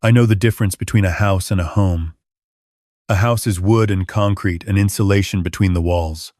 I know the difference between a house and a home. A house is wood and concrete and insulation between the walls.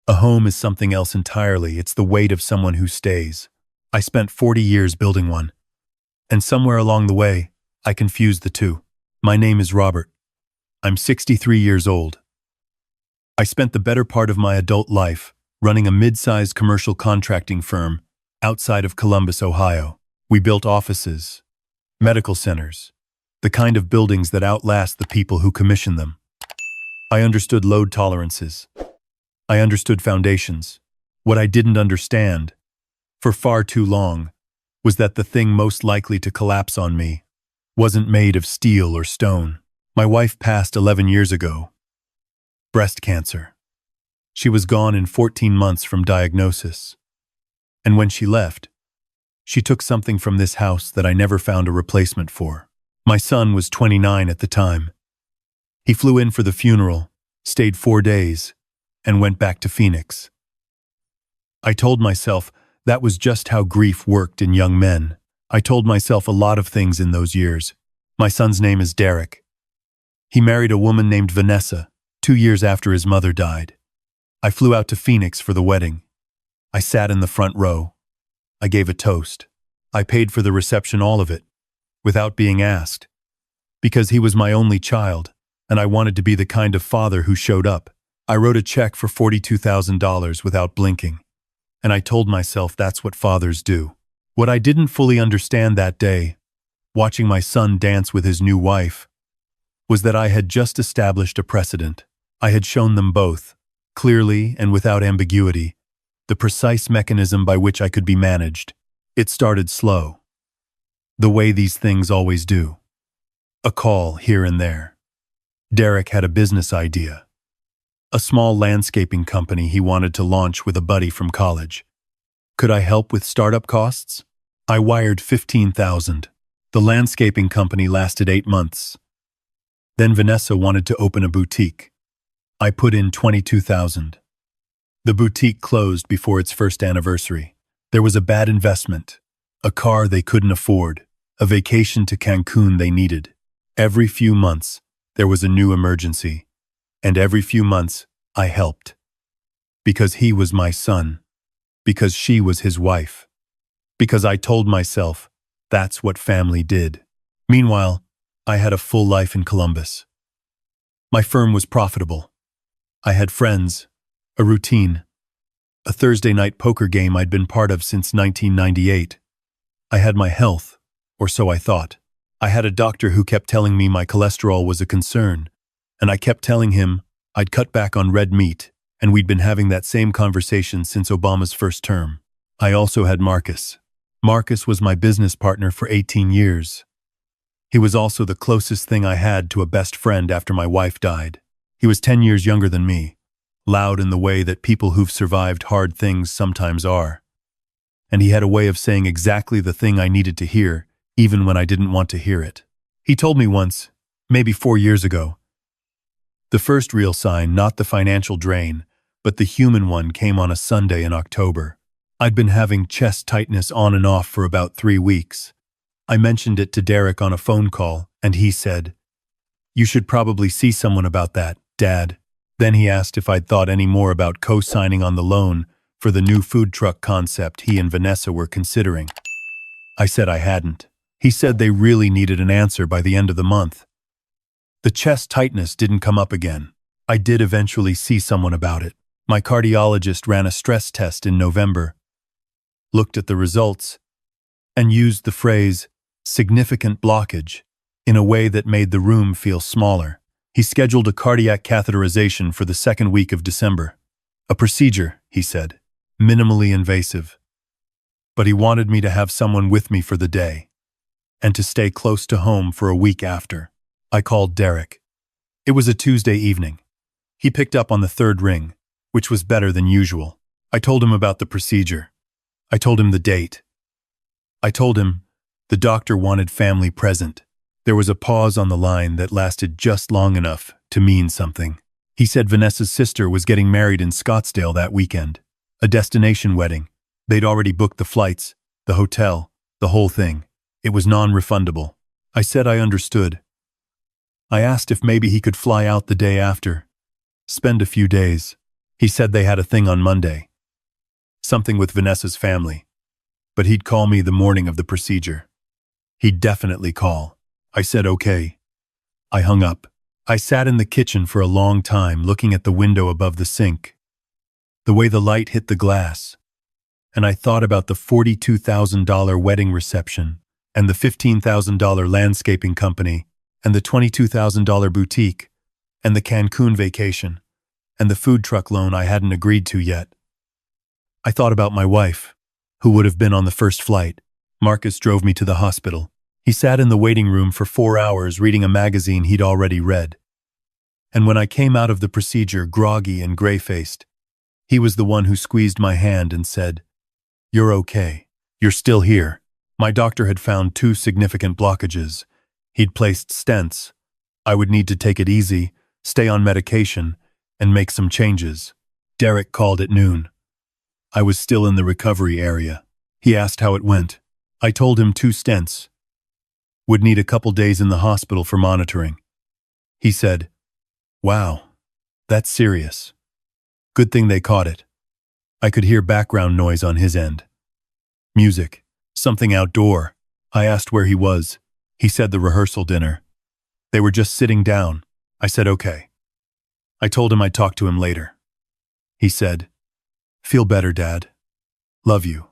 A home is something else entirely. It's the weight of someone who stays. I spent 40 years building one. And somewhere along the way, I confused the two. My name is Robert. I'm 63 years old. I spent the better part of my adult life running a mid-sized commercial contracting firm outside of Columbus, Ohio. We built offices, medical centers, the kind of buildings that outlast the people who commission them. I understood load tolerances. I understood foundations. What I didn't understand, for far too long, was that the thing most likely to collapse on me wasn't made of steel or stone. My wife passed 11 years ago. Breast cancer. She was gone in 14 months from diagnosis. And when she left, she took something from this house that I never found a replacement for. My son was 29 at the time. He flew in for the funeral, stayed 4 days, and went back to Phoenix. I told myself that was just how grief worked in young men. I told myself a lot of things in those years. My son's name is Derek. He married a woman named Vanessa 2 years after his mother died. I flew out to Phoenix for the wedding. I sat in the front row. I gave a toast. I paid for the reception, all of it, without being asked, because he was my only child, and I wanted to be the kind of father who showed up. I wrote a check for $42,000 without blinking, and I told myself that's what fathers do. What I didn't fully understand that day, watching my son dance with his new wife, was that I had just established a precedent. I had shown them both, clearly and without ambiguity, the precise mechanism by which I could be managed. It started slow, the way these things always do. A call here and there. Derek had a business idea. A small landscaping company he wanted to launch with a buddy from college. Could I help with startup costs? I wired $15,000. The landscaping company lasted 8 months. Then Vanessa wanted to open a boutique. I put in $22,000. The boutique closed before its first anniversary. There was a bad investment, a car they couldn't afford, a vacation to Cancun they needed. Every few months, there was a new emergency. And every few months, I helped. Because he was my son. Because she was his wife. Because I told myself, that's what family did. Meanwhile, I had a full life in Columbus. My firm was profitable. I had friends, a routine, a Thursday night poker game I'd been part of since 1998. I had my health, or so I thought. I had a doctor who kept telling me my cholesterol was a concern, and I kept telling him I'd cut back on red meat, and we'd been having that same conversation since Obama's first term. I also had Marcus. Marcus was my business partner for 18 years. He was also the closest thing I had to a best friend after my wife died. He was 10 years younger than me, loud in the way that people who've survived hard things sometimes are. And he had a way of saying exactly the thing I needed to hear, even when I didn't want to hear it. He told me once, maybe 4 years ago, the first real sign, not the financial drain, but the human one, came on a Sunday in October. I'd been having chest tightness on and off for about 3 weeks. I mentioned it to Derek on a phone call, and he said, "You should probably see someone about that, Dad." Then he asked if I'd thought any more about co-signing on the loan for the new food truck concept he and Vanessa were considering. I said I hadn't. He said they really needed an answer by the end of the month. The chest tightness didn't come up again. I did eventually see someone about it. My cardiologist ran a stress test in November, looked at the results, and used the phrase, significant blockage, in a way that made the room feel smaller. He scheduled a cardiac catheterization for the second week of December. A procedure, he said, minimally invasive. But he wanted me to have someone with me for the day, and to stay close to home for a week after. I called Derek. It was a Tuesday evening. He picked up on the third ring, which was better than usual. I told him about the procedure. I told him the date. I told him the doctor wanted family present. There was a pause on the line that lasted just long enough to mean something. He said Vanessa's sister was getting married in Scottsdale that weekend. A destination wedding. They'd already booked the flights, the hotel, the whole thing. It was non-refundable. I said I understood. I asked if maybe he could fly out the day after. Spend a few days. He said they had a thing on Monday. Something with Vanessa's family. But he'd call me the morning of the procedure. He'd definitely call. I said okay. I hung up. I sat in the kitchen for a long time looking at the window above the sink. The way the light hit the glass. And I thought about the $42,000 wedding reception, and the $15,000 landscaping company, and the $22,000 boutique, and the Cancun vacation, and the food truck loan I hadn't agreed to yet. I thought about my wife, who would have been on the first flight. Marcus drove me to the hospital. He sat in the waiting room for 4 hours reading a magazine he'd already read. And when I came out of the procedure groggy and gray-faced, he was the one who squeezed my hand and said, "You're okay. You're still here." My doctor had found 2 significant blockages. He'd placed stents. I would need to take it easy, stay on medication, and make some changes. Derek called at noon. I was still in the recovery area. He asked how it went. I told him 2 stents. Would need a couple days in the hospital for monitoring. He said, "Wow, that's serious. Good thing they caught it." I could hear background noise on his end. Music. Something outdoor. I asked where he was. He said the rehearsal dinner. They were just sitting down. I said okay. I told him I'd talk to him later. He said, "Feel better, Dad. Love you."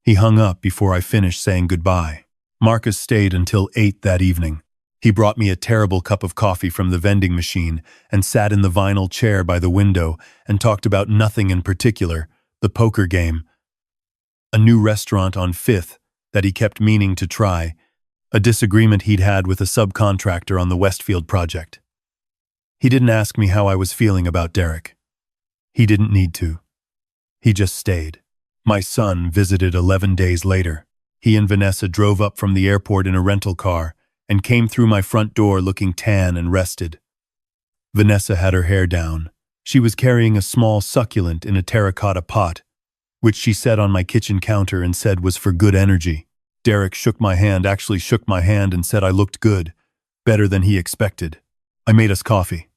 He hung up before I finished saying goodbye. Marcus stayed until 8 that evening. He brought me a terrible cup of coffee from the vending machine and sat in the vinyl chair by the window and talked about nothing in particular, the poker game, a new restaurant on 5th that he kept meaning to try, a disagreement he'd had with a subcontractor on the Westfield project. He didn't ask me how I was feeling about Derek. He didn't need to. He just stayed. My son visited 11 days later. He and Vanessa drove up from the airport in a rental car and came through my front door looking tan and rested. Vanessa had her hair down. She was carrying a small succulent in a terracotta pot, which she set on my kitchen counter and said was for good energy. Derek shook my hand and said I looked good, better than he expected. I made us coffee.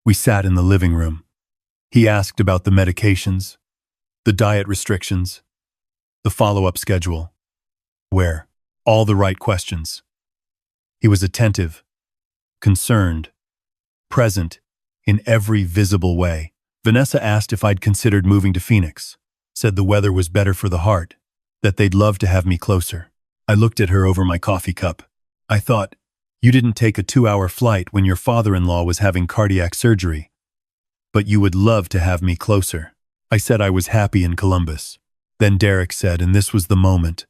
We sat in the living room. He asked about the medications, the diet restrictions, the follow-up schedule. Where? All the right questions. He was attentive, concerned, present in every visible way. Vanessa asked if I'd considered moving to Phoenix, said the weather was better for the heart, that they'd love to have me closer. I looked at her over my coffee cup. I thought, you didn't take a 2-hour flight when your father-in-law was having cardiac surgery, but you would love to have me closer. I said I was happy in Columbus. Then Derek said, and this was the moment,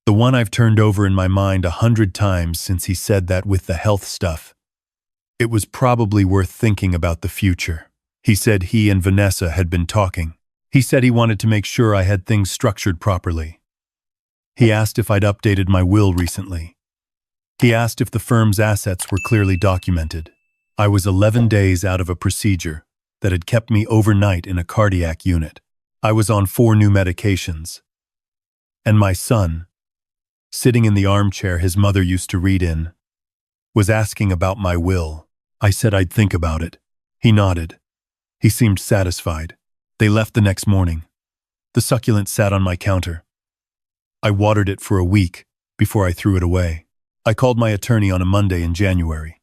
the one I've turned over in my mind 100 times since he said that with the health stuff. It was probably worth thinking about the future. He said he and Vanessa had been talking. He said he wanted to make sure I had things structured properly. He asked if I'd updated my will recently. He asked if the firm's assets were clearly documented. I was 11 days out of a procedure that had kept me overnight in a cardiac unit. I was on 4 new medications. And my son, sitting in the armchair his mother used to read in, was asking about my will. I said I'd think about it. He nodded. He seemed satisfied. They left the next morning. The succulent sat on my counter. I watered it for a week before I threw it away. I called my attorney on a Monday in January.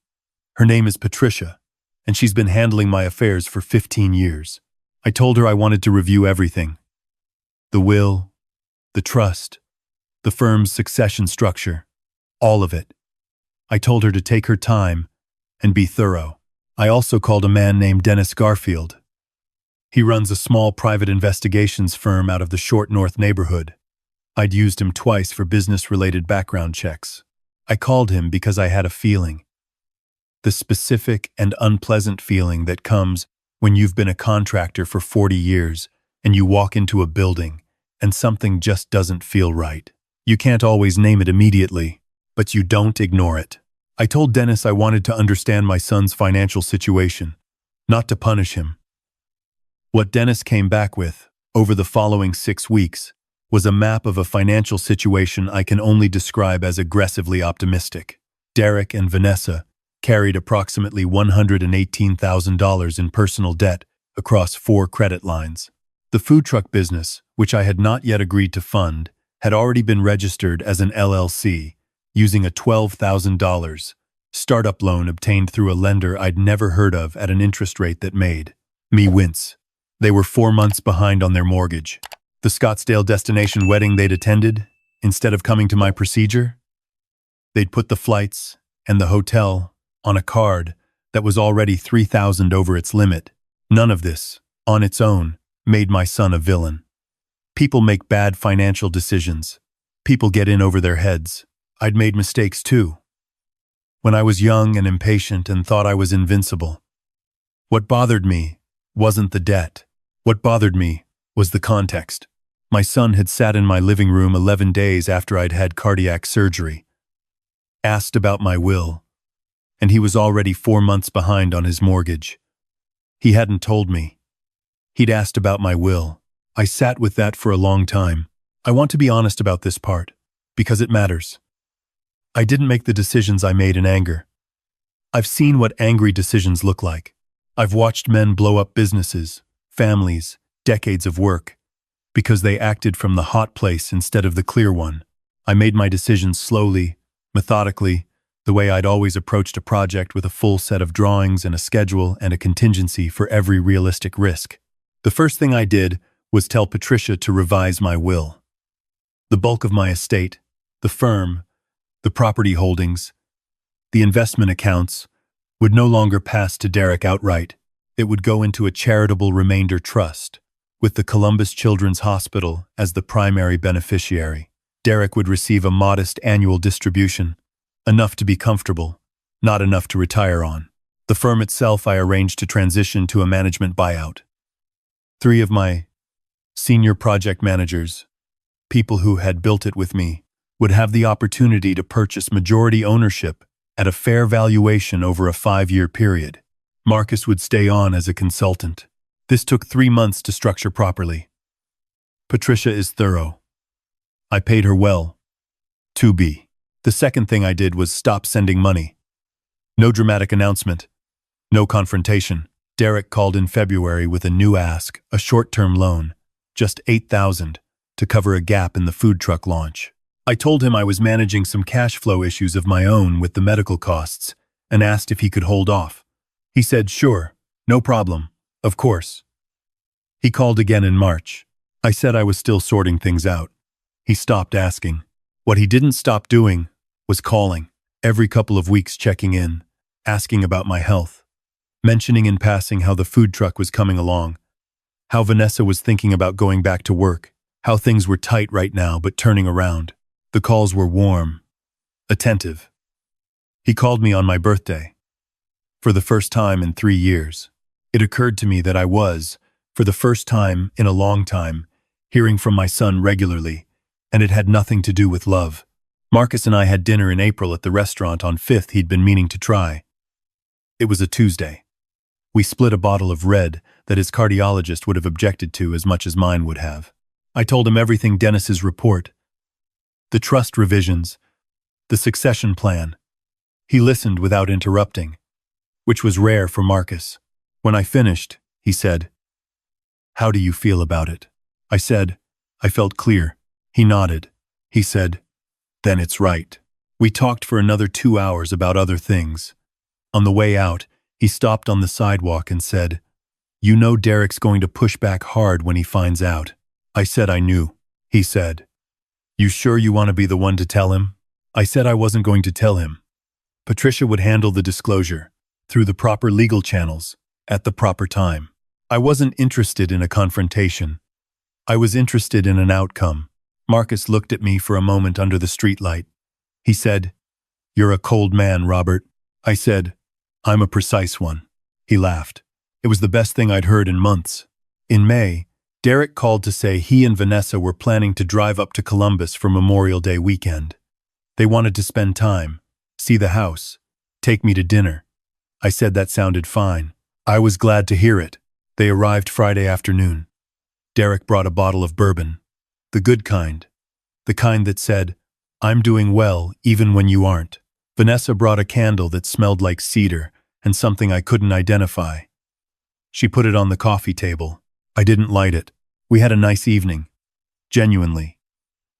Her name is Patricia, and she's been handling my affairs for 15 years. I told her I wanted to review everything. The will, the trust, the firm's succession structure, all of it. I told her to take her time and be thorough. I also called a man named Dennis Garfield. He runs a small private investigations firm out of the Short North neighborhood. I'd used him twice for business-related background checks. I called him because I had a feeling. The specific and unpleasant feeling that comes when you've been a contractor for 40 years and you walk into a building and something just doesn't feel right. You can't always name it immediately, but you don't ignore it. I told Dennis I wanted to understand my son's financial situation, not to punish him. What Dennis came back with, over the following 6 weeks, was a map of a financial situation I can only describe as aggressively optimistic. Derek and Vanessa carried approximately $118,000 in personal debt across 4 credit lines. The food truck business, which I had not yet agreed to fund, had already been registered as an LLC, using a $12,000 startup loan obtained through a lender I'd never heard of at an interest rate that made me wince. They were 4 months behind on their mortgage. The Scottsdale destination wedding they'd attended, instead of coming to my procedure, they'd put the flights and the hotel on a card that was already $3,000 over its limit. None of this, on its own, made my son a villain. People make bad financial decisions. People get in over their heads. I'd made mistakes too. When I was young and impatient and thought I was invincible. What bothered me wasn't the debt. What bothered me was the context. My son had sat in my living room 11 days after I'd had cardiac surgery, asked about my will, and he was already 4 months behind on his mortgage. He hadn't told me. He'd asked about my will. I sat with that for a long time. I want to be honest about this part, because it matters. I didn't make the decisions I made in anger. I've seen what angry decisions look like. I've watched men blow up businesses, families, decades of work, because they acted from the hot place instead of the clear one. I made my decisions slowly, methodically, the way I'd always approached a project with a full set of drawings and a schedule and a contingency for every realistic risk. The first thing I did was tell Patricia to revise my will. The bulk of my estate, the firm, the property holdings, the investment accounts, would no longer pass to Derek outright. It would go into a charitable remainder trust, with the Columbus Children's Hospital as the primary beneficiary. Derek would receive a modest annual distribution, enough to be comfortable, not enough to retire on. The firm itself I arranged to transition to a management buyout. 3 of my senior project managers, people who had built it with me, would have the opportunity to purchase majority ownership at a fair valuation over a 5-year period. Marcus would stay on as a consultant. This took 3 months to structure properly. Patricia is thorough. I paid her well. 2B. The second thing I did was stop sending money. No dramatic announcement. No confrontation. Derek called in February with a new ask, a short-term loan, just $8,000, to cover a gap in the food truck launch. I told him I was managing some cash flow issues of my own with the medical costs and asked if he could hold off. He said, sure, no problem, of course. He called again in March. I said I was still sorting things out. He stopped asking. What he didn't stop doing was calling, every couple of weeks checking in, asking about my health, mentioning in passing how the food truck was coming along, how Vanessa was thinking about going back to work, how things were tight right now but turning around. The calls were warm, attentive. He called me on my birthday. For the first time in 3 years, it occurred to me that I was, for the first time in a long time, hearing from my son regularly, and it had nothing to do with love. Marcus and I had dinner in April at the restaurant on 5th he'd been meaning to try. It was a Tuesday. We split a bottle of red that his cardiologist would have objected to as much as mine would have. I told him everything: Dennis's report, the trust revisions, the succession plan. He listened without interrupting, which was rare for Marcus. When I finished, he said, "How do you feel about it?" I said, "I felt clear." He nodded. He said, "Then it's right." We talked for another 2 hours about other things. On the way out, he stopped on the sidewalk and said, "You know Derek's going to push back hard when he finds out." I said I knew. He said, "You sure you want to be the one to tell him?" I said I wasn't going to tell him. Patricia would handle the disclosure, through the proper legal channels, at the proper time. I wasn't interested in a confrontation. I was interested in an outcome. Marcus looked at me for a moment under the streetlight. He said, "You're a cold man, Robert." I said, "I'm a precise one." He laughed. It was the best thing I'd heard in months. In May, Derek called to say he and Vanessa were planning to drive up to Columbus for Memorial Day weekend. They wanted to spend time, see the house, take me to dinner. I said that sounded fine. I was glad to hear it. They arrived Friday afternoon. Derek brought a bottle of bourbon. The good kind. The kind that said, "I'm doing well even when you aren't." Vanessa brought a candle that smelled like cedar and something I couldn't identify. She put it on the coffee table. I didn't light it. We had a nice evening. Genuinely.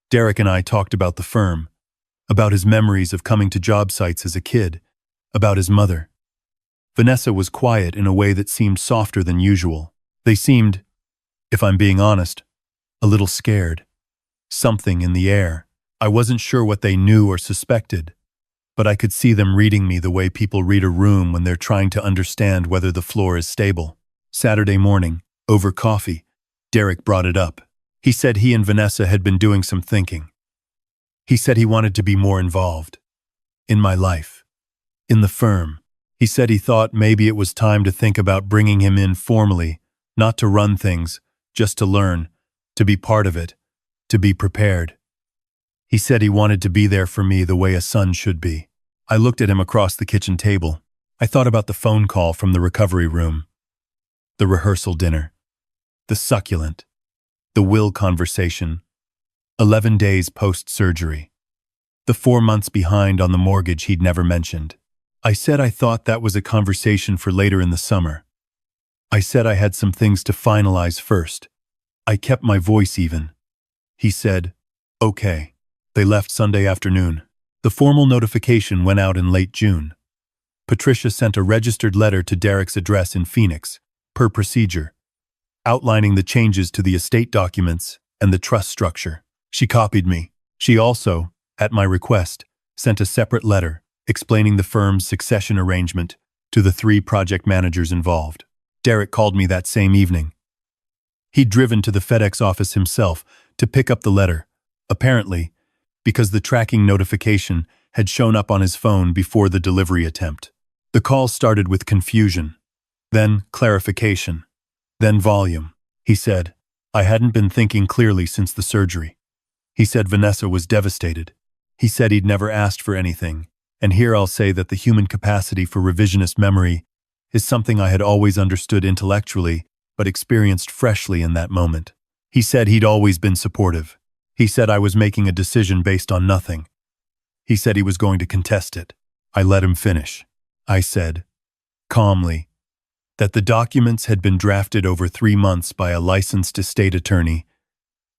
Derek and I talked about the firm, about his memories of coming to job sites as a kid, about his mother. Vanessa was quiet in a way that seemed softer than usual. They seemed, if I'm being honest, a little scared. Something in the air. I wasn't sure what they knew or suspected, but I could see them reading me the way people read a room when they're trying to understand whether the floor is stable. Saturday morning, over coffee, Derek brought it up. He said he and Vanessa had been doing some thinking. He said he wanted to be more involved. In my life. In the firm. He said he thought maybe it was time to think about bringing him in formally, not to run things, just to learn, to be part of it, to be prepared. He said he wanted to be there for me the way a son should be. I looked at him across the kitchen table. I thought about the phone call from the recovery room, the rehearsal dinner, the succulent, the will conversation, 11 days post-surgery, the 4 months behind on the mortgage he'd never mentioned. I said I thought that was a conversation for later in the summer. I said I had some things to finalize first. I kept my voice even. He said, "Okay." They left Sunday afternoon. The formal notification went out in late June. Patricia sent a registered letter to Derek's address in Phoenix, per procedure, outlining the changes to the estate documents and the trust structure. She copied me. She also, at my request, sent a separate letter explaining the firm's succession arrangement to the 3 project managers involved. Derek called me that same evening. He'd driven to the FedEx office himself to pick up the letter, apparently, because the tracking notification had shown up on his phone before the delivery attempt. The call started with confusion, then clarification, then volume. He said, I hadn't been thinking clearly since the surgery. He said Vanessa was devastated. He said he'd never asked for anything, and here I'll say that the human capacity for revisionist memory is something I had always understood intellectually, but experienced freshly in that moment. He said he'd always been supportive. He said I was making a decision based on nothing. He said he was going to contest it. I let him finish. I said, calmly, that the documents had been drafted over 3 months by a licensed estate attorney,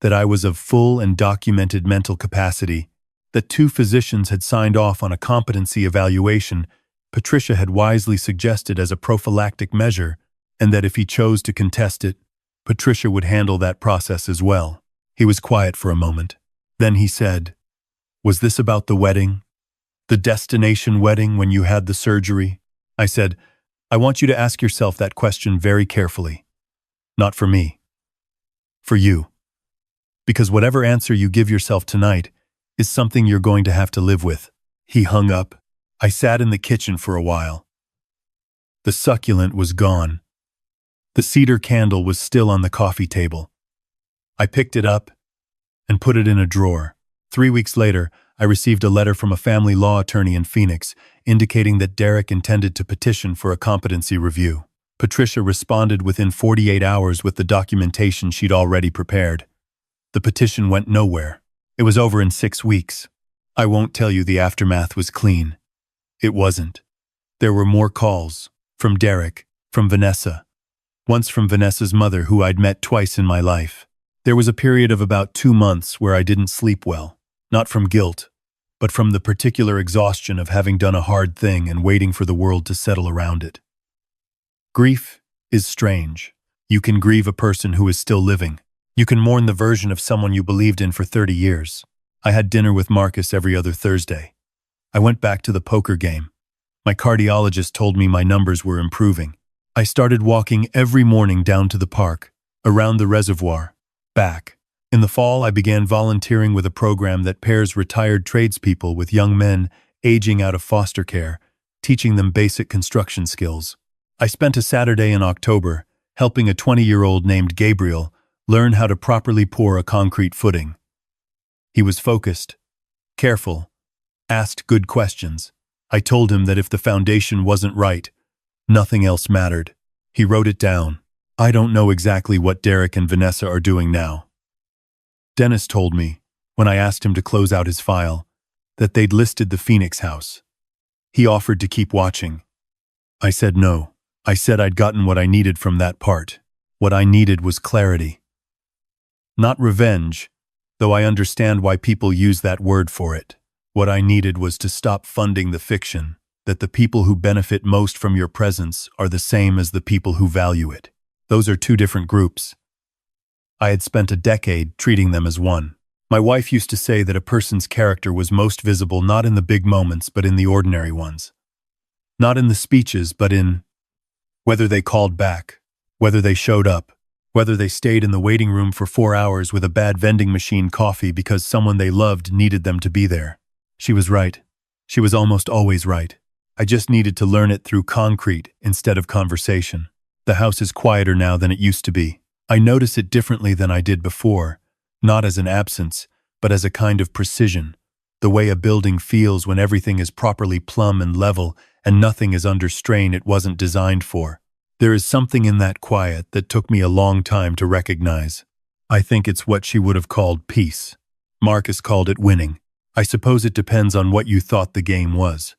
that I was of full and documented mental capacity, that 2 physicians had signed off on a competency evaluation Patricia had wisely suggested as a prophylactic measure, and that if he chose to contest it, Patricia would handle that process as well. He was quiet for a moment. Then he said, Was this about the wedding? The destination wedding when you had the surgery? I said, I want you to ask yourself that question very carefully. Not for me. For you. Because whatever answer you give yourself tonight is something you're going to have to live with. He hung up. I sat in the kitchen for a while. The succulent was gone. The cedar candle was still on the coffee table. I picked it up and put it in a drawer. 3 weeks later, I received a letter from a family law attorney in Phoenix indicating that Derek intended to petition for a competency review. Patricia responded within 48 hours with the documentation she'd already prepared. The petition went nowhere. It was over in 6 weeks. I won't tell you the aftermath was clean. It wasn't. There were more calls. From Derek, from Vanessa. Once from Vanessa's mother, who I'd met twice in my life. There was a period of about 2 months where I didn't sleep well. Not from guilt, but from the particular exhaustion of having done a hard thing and waiting for the world to settle around it. Grief is strange. You can grieve a person who is still living. You can mourn the version of someone you believed in for 30 years. I had dinner with Marcus every other Thursday. I went back to the poker game. My cardiologist told me my numbers were improving. I started walking every morning down to the park, around the reservoir, back. In the fall, I began volunteering with a program that pairs retired tradespeople with young men aging out of foster care, teaching them basic construction skills. I spent a Saturday in October helping a 20-year-old named Gabriel learn how to properly pour a concrete footing. He was focused, careful, asked good questions. I told him that if the foundation wasn't right, nothing else mattered. He wrote it down. I don't know exactly what Derek and Vanessa are doing now. Dennis told me, when I asked him to close out his file, that they'd listed the Phoenix house. He offered to keep watching. I said no. I said I'd gotten what I needed from that part. What I needed was clarity. Not revenge, though I understand why people use that word for it. What I needed was to stop funding the fiction, that the people who benefit most from your presence are the same as the people who value it. Those are two different groups. I had spent a decade treating them as one. My wife used to say that a person's character was most visible not in the big moments but in the ordinary ones. Not in the speeches but in whether they called back, whether they showed up, whether they stayed in the waiting room for 4 hours with a bad vending machine coffee because someone they loved needed them to be there. She was right. She was almost always right. I just needed to learn it through concrete instead of conversation. The house is quieter now than it used to be. I notice it differently than I did before, not as an absence, but as a kind of precision, the way a building feels when everything is properly plumb and level and nothing is under strain it wasn't designed for. There is something in that quiet that took me a long time to recognize. I think it's what she would have called peace. Marcus called it winning. I suppose it depends on what you thought the game was.